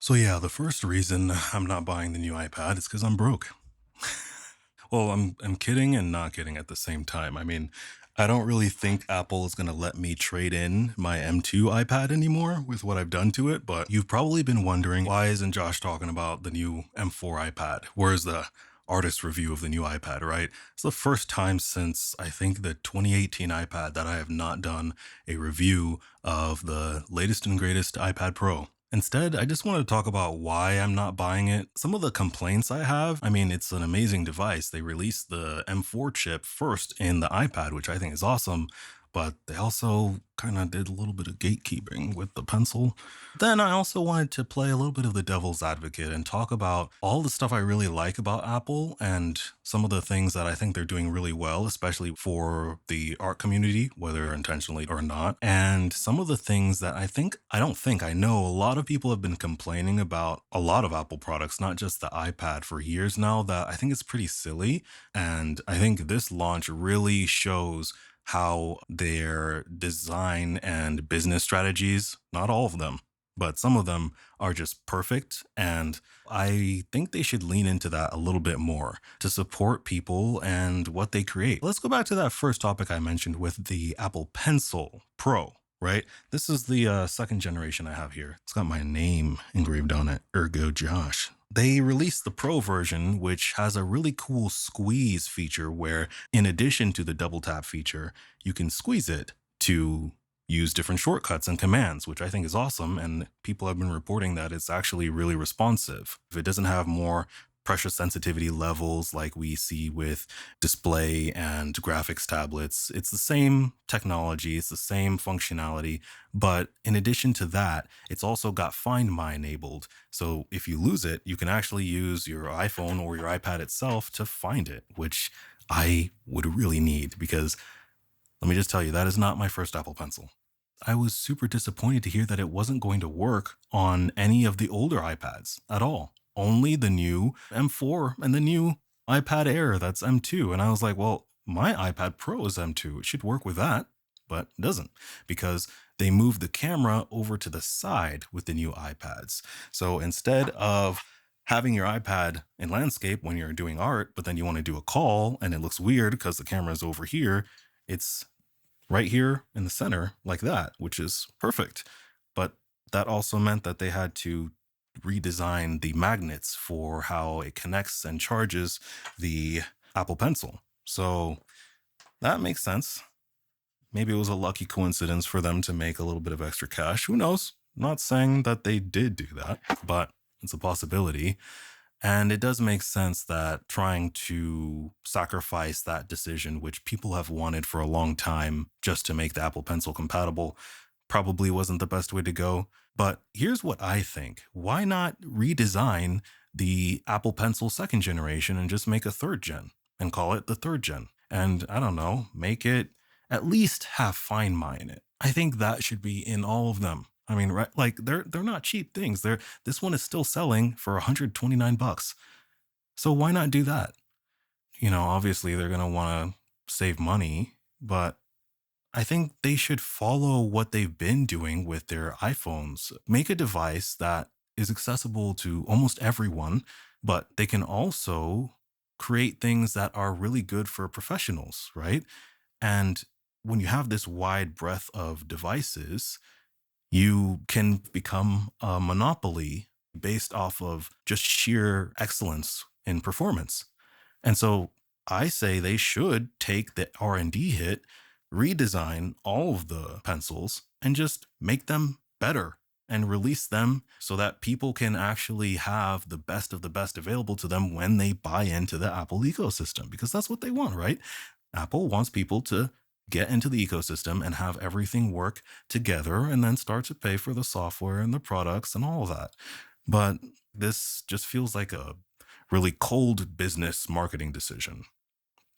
So yeah, the first reason I'm not buying the new iPad is because I'm broke. Well, I'm kidding and not kidding at the same time. I mean, I don't really think Apple is going to let me trade in my M2 iPad anymore with what I've done to it, but you've probably been wondering, why isn't Josh talking about the new M4 iPad? Where's the artist review of the new iPad, right? It's the first time since I think the 2018 iPad that I have not done a review of the latest and greatest iPad Pro. Instead, I just want to talk about why I'm not buying it. Some of the complaints I have, I mean, it's an amazing device. They released the M4 chip first in the iPad, which I think is awesome, but they also kind of did a little bit of gatekeeping with the pencil. Then I also wanted to play a little bit of the devil's advocate and talk about all the stuff I really like about Apple and some of the things that I think they're doing really well, especially for the art community, whether intentionally or not. And some of the things that I know a lot of people have been complaining about a lot of Apple products, not just the iPad for years now, that I think it's pretty silly. And I think this launch really shows how their design and business strategies, not all of them, but some of them are just perfect. And I think they should lean into that a little bit more to support people and what they create. Let's go back to that first topic I mentioned with the Apple Pencil Pro, right? This is the second generation I have here. It's got my name engraved on it, Ergo Josh. They released the Pro version, which has a really cool squeeze feature where, in addition to the double tap feature, you can squeeze it to use different shortcuts and commands, which I think is awesome. And people have been reporting that it's actually really responsive. If it doesn't have more pressure sensitivity levels like we see with display and graphics tablets, it's the same technology, it's the same functionality. But in addition to that, it's also got Find My enabled. So if you lose it, you can actually use your iPhone or your iPad itself to find it, which I would really need because let me just tell you, that is not my first Apple Pencil. I was super disappointed to hear that it wasn't going to work on any of the older iPads at all. Only the new M4 and the new iPad Air that's M2. And I was like, well, my iPad Pro is M2. It should work with that, but it doesn't because they moved the camera over to the side with the new iPads. So instead of having your iPad in landscape when you're doing art, but then you want to do a call and it looks weird because the camera is over here, it's right here in the center like that, which is perfect. But that also meant that they had to redesign the magnets for how it connects and charges the Apple Pencil. So that makes sense. Maybe it was a lucky coincidence for them to make a little bit of extra cash. Who knows? I'm not saying that they did do that, but it's a possibility. And it does make sense that trying to sacrifice that decision, which people have wanted for a long time just to make the Apple Pencil compatible, probably wasn't the best way to go. But here's what I think. Why not redesign the Apple Pencil second generation and just make a third gen and call it the third gen? And I don't know, make it at least have Find My in it. I think that should be in all of them. I mean, right? Like they're not cheap things. This one is still selling for 129 bucks. So why not do that? Obviously they're going to want to save money, but I think they should follow what they've been doing with their iPhones. Make a device that is accessible to almost everyone, but they can also create things that are really good for professionals, right? And when you have this wide breadth of devices, you can become a monopoly based off of just sheer excellence in performance. And so I say they should take the R&D hit, redesign all of the pencils and just make them better and release them so that people can actually have the best of the best available to them when they buy into the Apple ecosystem, because that's what they want, right? Apple wants people to get into the ecosystem and have everything work together and then start to pay for the software and the products and all of that. But this just feels like a really cold business marketing decision.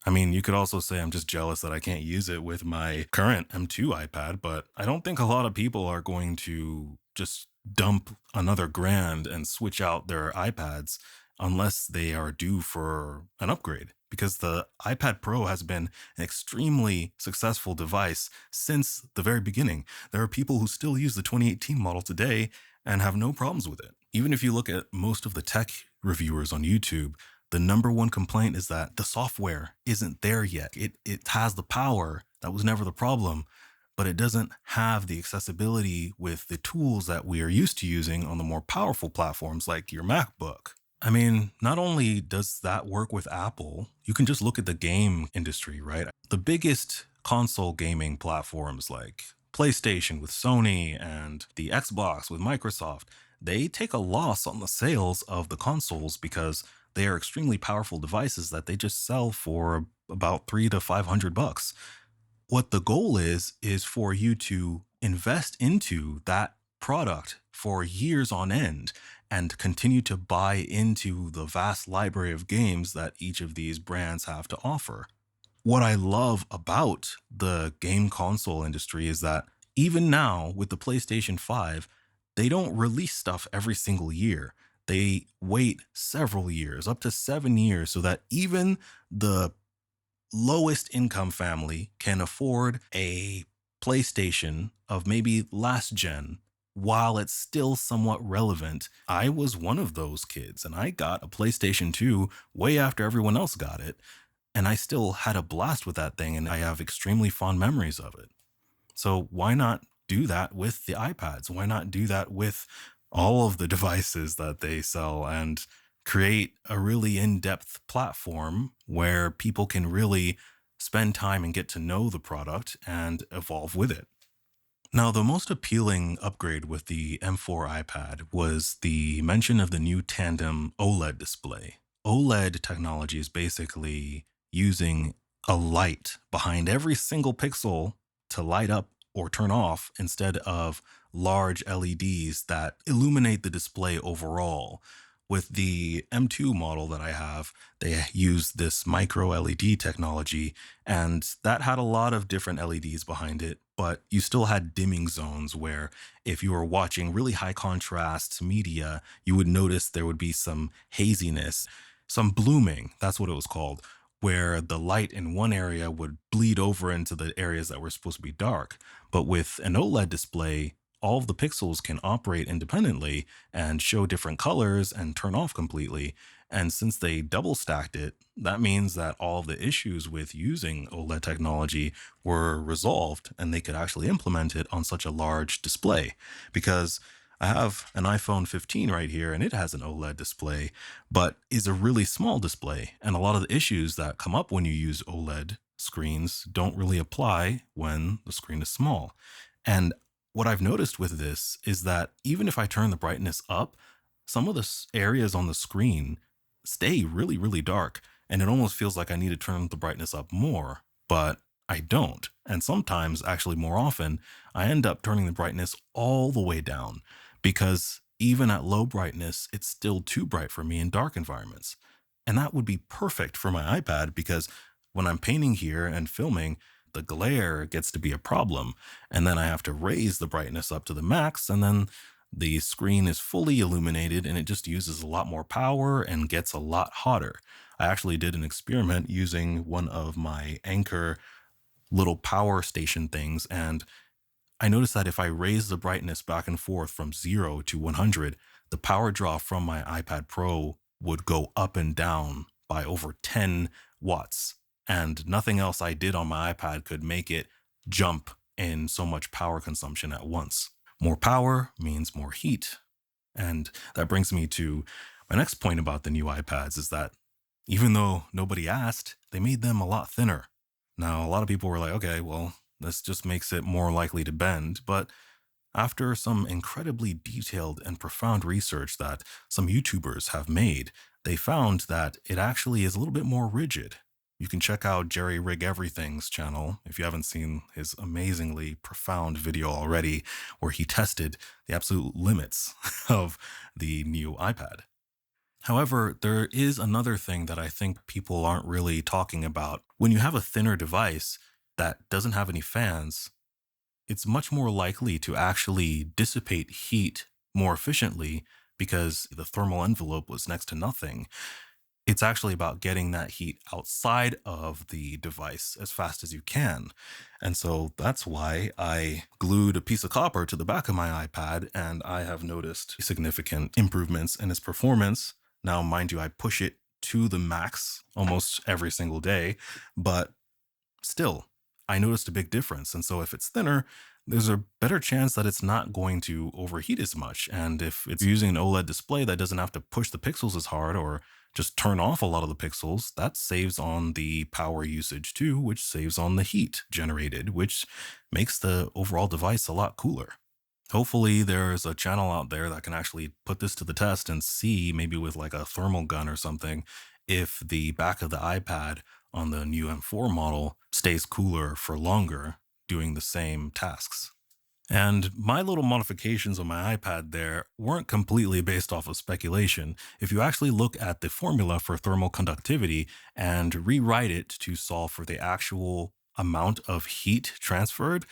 I mean, you could also say I'm just jealous that I can't use it with my current M2 iPad, but I don't think a lot of people are going to just dump another grand and switch out their iPads unless they are due for an upgrade, because the iPad Pro has been an extremely successful device since the very beginning. There are people who still use the 2018 model today and have no problems with it. Even if you look at most of the tech reviewers on YouTube, the number one complaint is that the software isn't there yet. It has the power. That was never the problem, but it doesn't have the accessibility with the tools that we are used to using on the more powerful platforms like your MacBook. I mean, not only does that work with Apple, you can just look at the game industry, right? The biggest console gaming platforms like PlayStation with Sony and the Xbox with Microsoft, they take a loss on the sales of the consoles because they are extremely powerful devices that they just sell for about 300 to 500 bucks. What the goal is for you to invest into that product for years on end and continue to buy into the vast library of games that each of these brands have to offer. What I love about the game console industry is that even now with the PlayStation 5, they don't release stuff every single year. They wait several years, up to 7 years, so that even the lowest income family can afford a PlayStation of maybe last gen while it's still somewhat relevant. I was one of those kids and I got a PlayStation 2 way after everyone else got it. And I still had a blast with that thing and I have extremely fond memories of it. So why not do that with the iPads? Why not do that with all of the devices that they sell and create a really in-depth platform where people can really spend time and get to know the product and evolve with it? Now, the most appealing upgrade with the M4 iPad was the mention of the new tandem OLED display. OLED technology is basically using a light behind every single pixel to light up or turn off instead of large LEDs that illuminate the display overall. With the M2 model that I have, they use this micro LED technology, and that had a lot of different LEDs behind it, but you still had dimming zones where if you were watching really high contrast media, you would notice there would be some haziness, some blooming, that's what it was called, where the light in one area would bleed over into the areas that were supposed to be dark. But with an OLED display, all of the pixels can operate independently and show different colors and turn off completely. And since they double stacked it, that means that all of the issues with using OLED technology were resolved and they could actually implement it on such a large display. Because I have an iPhone 15 right here and it has an OLED display, but is a really small display. And a lot of the issues that come up when you use OLED screens don't really apply when the screen is small. And what I've noticed with this is that even if I turn the brightness up, some of the areas on the screen stay really, really dark. And it almost feels like I need to turn the brightness up more, but I don't. And sometimes, actually more often, I end up turning the brightness all the way down because even at low brightness, it's still too bright for me in dark environments. And that would be perfect for my iPad because when I'm painting here and filming, the glare gets to be a problem. And then I have to raise the brightness up to the max, and then the screen is fully illuminated and it just uses a lot more power and gets a lot hotter. I actually did an experiment using one of my Anchor little power station things, and I noticed that if I raise the brightness back and forth from 0 to 100, the power draw from my iPad Pro would go up and down by over 10 watts. And nothing else I did on my iPad could make it jump in so much power consumption at once. More power means more heat. And that brings me to my next point about the new iPads is that even though nobody asked, they made them a lot thinner. Now, a lot of people were like, okay, well, this just makes it more likely to bend. But after some incredibly detailed and profound research that some YouTubers have made, they found that it actually is a little bit more rigid. You can check out Jerry Rig Everything's channel if you haven't seen his amazingly profound video already, where he tested the absolute limits of the new iPad. However, there is another thing that I think people aren't really talking about. When you have a thinner device that doesn't have any fans, it's much more likely to actually dissipate heat more efficiently because the thermal envelope was next to nothing. It's actually about getting that heat outside of the device as fast as you can. And so that's why I glued a piece of copper to the back of my iPad, and I have noticed significant improvements in its performance. Now, mind you, I push it to the max almost every single day, but still, I noticed a big difference. And so if it's thinner, there's a better chance that it's not going to overheat as much. And if it's using an OLED display that doesn't have to push the pixels as hard or just turn off a lot of the pixels, that saves on the power usage too, which saves on the heat generated, which makes the overall device a lot cooler. Hopefully, there's a channel out there that can actually put this to the test and see, maybe with like a thermal gun or something, if the back of the iPad on the new M4 model stays cooler for longer doing the same tasks. And my little modifications on my iPad there weren't completely based off of speculation. If you actually look at the formula for thermal conductivity and rewrite it to solve for the actual amount of heat transferred,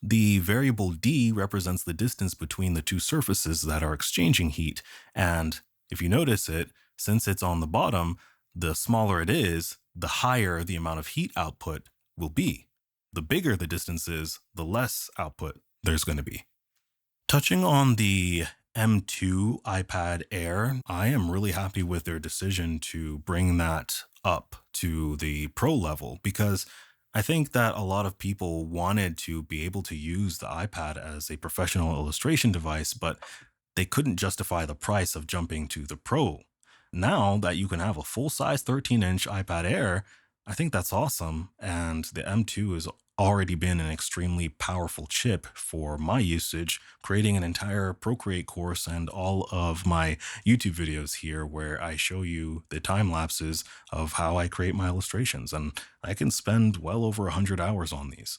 the variable d represents the distance between the two surfaces that are exchanging heat. And if you notice it, since it's on the bottom, the smaller it is, the higher the amount of heat output will be. The bigger the distance is, the less output there's going to be. Touching on the M2 iPad Air, I am really happy with their decision to bring that up to the Pro level because I think that a lot of people wanted to be able to use the iPad as a professional illustration device, but they couldn't justify the price of jumping to the Pro. Now that you can have a full size 13-inch iPad Air, I think that's awesome. And the M2 has already been an extremely powerful chip for my usage, creating an entire Procreate course and all of my YouTube videos here where I show you the time lapses of how I create my illustrations. And I can spend well over 100 hours on these.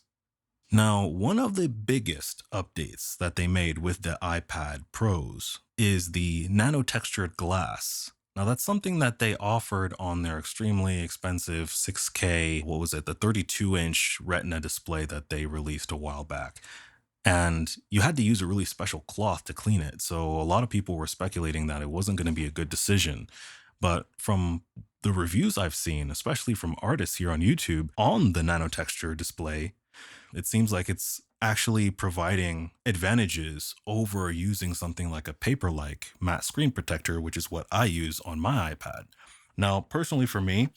Now, one of the biggest updates that they made with the iPad Pros is the nano-textured glass. Now, that's something that they offered on their extremely expensive 6K, what was it, the 32-inch Retina display that they released a while back. And you had to use a really special cloth to clean it. So a lot of people were speculating that it wasn't going to be a good decision. But from the reviews I've seen, especially from artists here on YouTube on the nano-texture display, it seems like it's actually providing advantages over using something like a Paperlike matte screen protector, which is what I use on my iPad. Now, personally for me,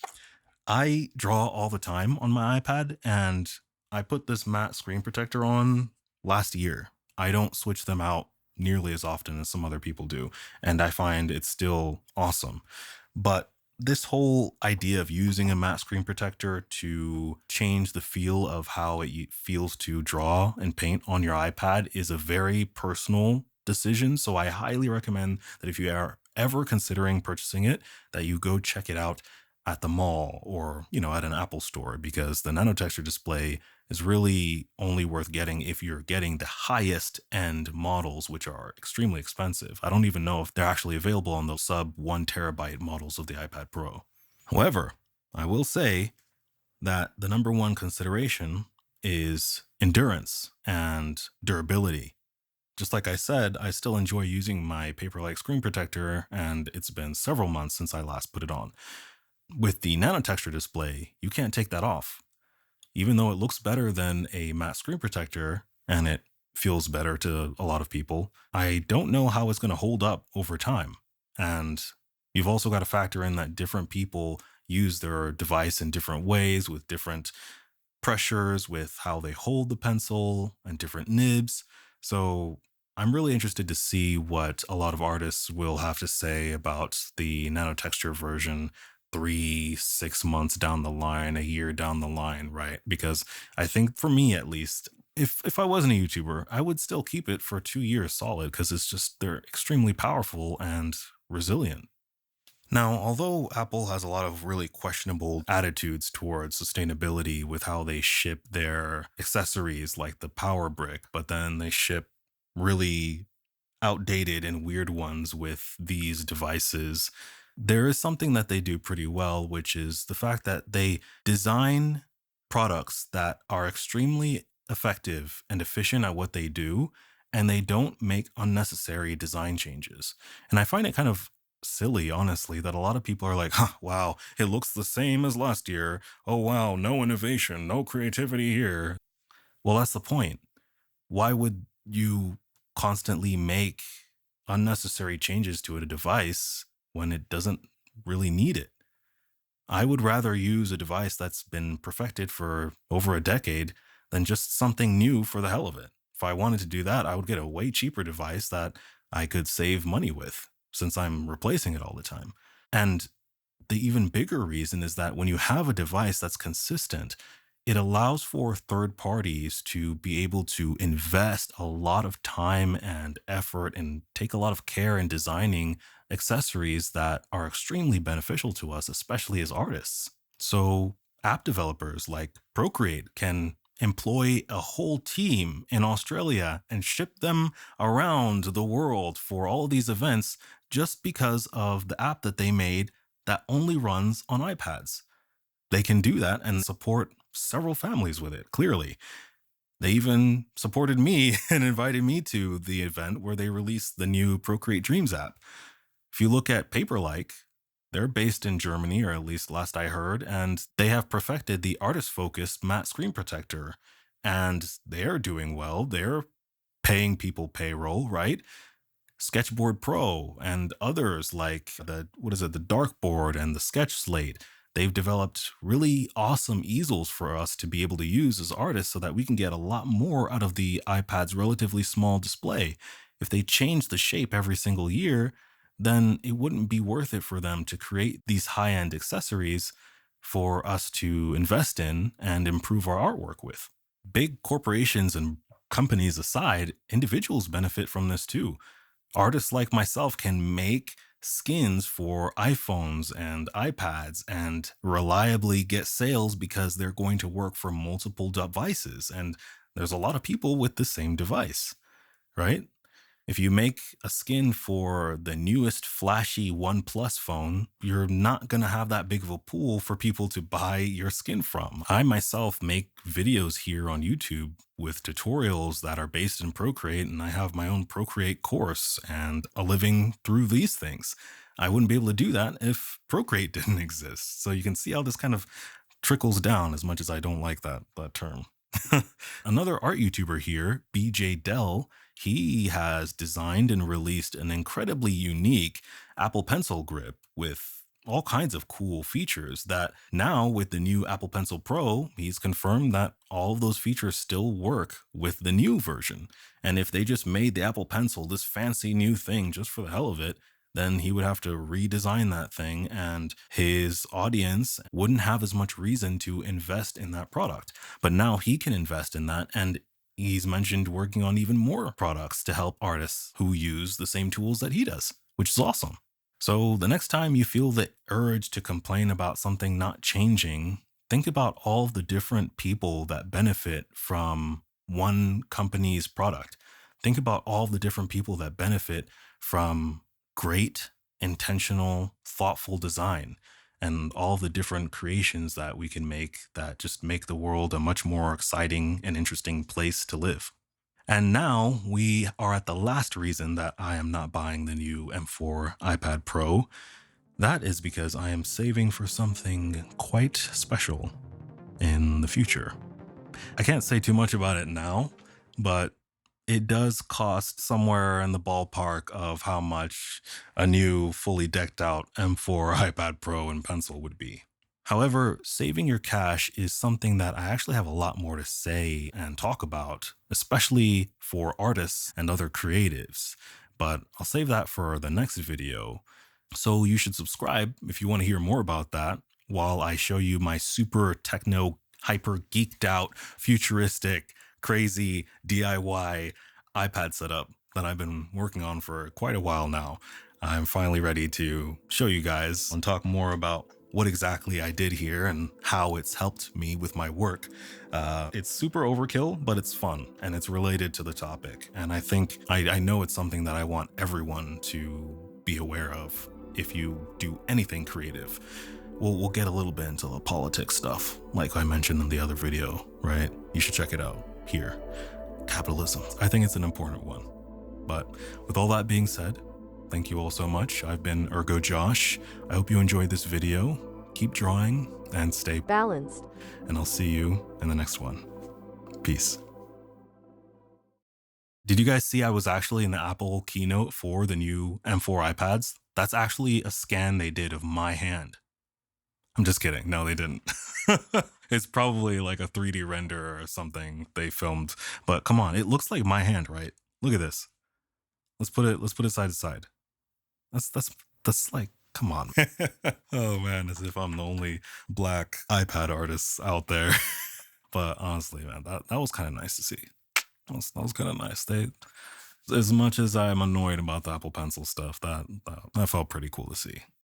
I draw all the time on my iPad, and I put this matte screen protector on last year. I don't switch them out nearly as often as some other people do, and I find it's still awesome. But this whole idea of using a matte screen protector to change the feel of how it feels to draw and paint on your iPad is a very personal decision. So I highly recommend that if you are ever considering purchasing it, that you go check it out at the mall or, at an Apple store, because the nano-texture display is really only worth getting if you're getting the highest end models, which are extremely expensive. I don't even know if they're actually available on those sub 1 terabyte models of the iPad Pro. However, I will say that the number one consideration is endurance and durability. Just like I said, I still enjoy using my Paperlike screen protector, and it's been several months since I last put it on. With the nano-texture display, you can't take that off. Even though it looks better than a matte screen protector and it feels better to a lot of people, I don't know how it's going to hold up over time. And you've also got to factor in that different people use their device in different ways with different pressures, with how they hold the pencil and different nibs. So I'm really interested to see what a lot of artists will have to say about the nano-texture version 3, 6 months down the line, a year down the line, right? Because I think for me at least, if I wasn't a YouTuber, I would still keep it for 2 years solid because they're extremely powerful and resilient. Now, although Apple has a lot of really questionable attitudes towards sustainability with how they ship their accessories like the power brick, but then they ship really outdated and weird ones with these devices, there is something that they do pretty well, which is the fact that they design products that are extremely effective and efficient at what they do, and they don't make unnecessary design changes. And I find it kind of silly, honestly, that a lot of people are like, huh, wow, it looks the same as last year. Oh, wow, no innovation, no creativity here. Well, that's the point. Why would you constantly make unnecessary changes to a device when it doesn't really need it? I would rather use a device that's been perfected for over a decade than just something new for the hell of it. If I wanted to do that, I would get a way cheaper device that I could save money with since I'm replacing it all the time. And the even bigger reason is that when you have a device that's consistent, it allows for third parties to be able to invest a lot of time and effort and take a lot of care in designing accessories that are extremely beneficial to us, especially as artists. So, app developers like Procreate can employ a whole team in Australia and ship them around the world for all these events just because of the app that they made that only runs on iPads. They can do that and support several families with it, clearly. They even supported me and invited me to the event where they released the new Procreate Dreams app. If you look at Paperlike, they're based in Germany, or at least last I heard, and they have perfected the artist focused matte screen protector. And they're doing well. They're paying people payroll, right? Sketchboard Pro and others like the dartboard and the Sketchslate. They've developed really awesome easels for us to be able to use as artists so that we can get a lot more out of the iPad's relatively small display. If they change the shape every single year, then it wouldn't be worth it for them to create these high-end accessories for us to invest in and improve our artwork with. Big corporations and companies aside, individuals benefit from this too. Artists like myself can make skins for iPhones and iPads and reliably get sales because they're going to work for multiple devices. And there's a lot of people with the same device, right? If you make a skin for the newest flashy OnePlus phone, you're not going to have that big of a pool for people to buy your skin from. I myself make videos here on YouTube with tutorials that are based in Procreate, and I have my own Procreate course and a living through these things. I wouldn't be able to do that if Procreate didn't exist. So you can see how this kind of trickles down, as much as I don't like that term. Another art YouTuber here, BJ Dell, he has designed and released an incredibly unique Apple Pencil grip with all kinds of cool features that now with the new Apple Pencil Pro, he's confirmed that all of those features still work with the new version. And if they just made the Apple Pencil this fancy new thing just for the hell of it, then he would have to redesign that thing and his audience wouldn't have as much reason to invest in that product. But now he can invest in that, and he's mentioned working on even more products to help artists who use the same tools that he does, which is awesome. So the next time you feel the urge to complain about something not changing, think about all of the different people that benefit from one company's product. Think about all of the different people that benefit from great, intentional, thoughtful design and all the different creations that we can make that just make the world a much more exciting and interesting place to live. And now we are at the last reason that I am not buying the new M4 iPad Pro. That is because I am saving for something quite special in the future. I can't say too much about it now, but it does cost somewhere in the ballpark of how much a new fully decked out M4 iPad Pro and pencil would be. However, saving your cash is something that I actually have a lot more to say and talk about, especially for artists and other creatives. But I'll save that for the next video. So you should subscribe if you want to hear more about that while I show you my super techno, hyper geeked out, futuristic, crazy DIY iPad setup that I've been working on for quite a while now. I'm finally ready to show you guys and talk more about what exactly I did here and how it's helped me with my work. It's super overkill, but it's fun and it's related to the topic. And I think I know it's something that I want everyone to be aware of if you do anything creative. We'll get a little bit into the politics stuff, like I mentioned in the other video, right? You should check it out here. Capitalism. I think it's an important one. But with all that being said, Thank you all so much. I've been Ergo Josh. I hope you enjoyed this video. Keep drawing and stay balanced. And I'll see you in the next one. Peace. Did you guys see I was actually in the Apple keynote for the new M4 iPads? That's actually a scan they did of my hand. I'm just kidding. No, they didn't. It's probably like a 3D render or something they filmed. But come on, it looks like my hand, right? Look at this. Let's put it side to side. That's like, come on. Oh man, as if I'm the only black iPad artist out there. But honestly, man, that was kind of nice to see. That was kind of nice. As much as I'm annoyed about the Apple Pencil stuff, that felt pretty cool to see.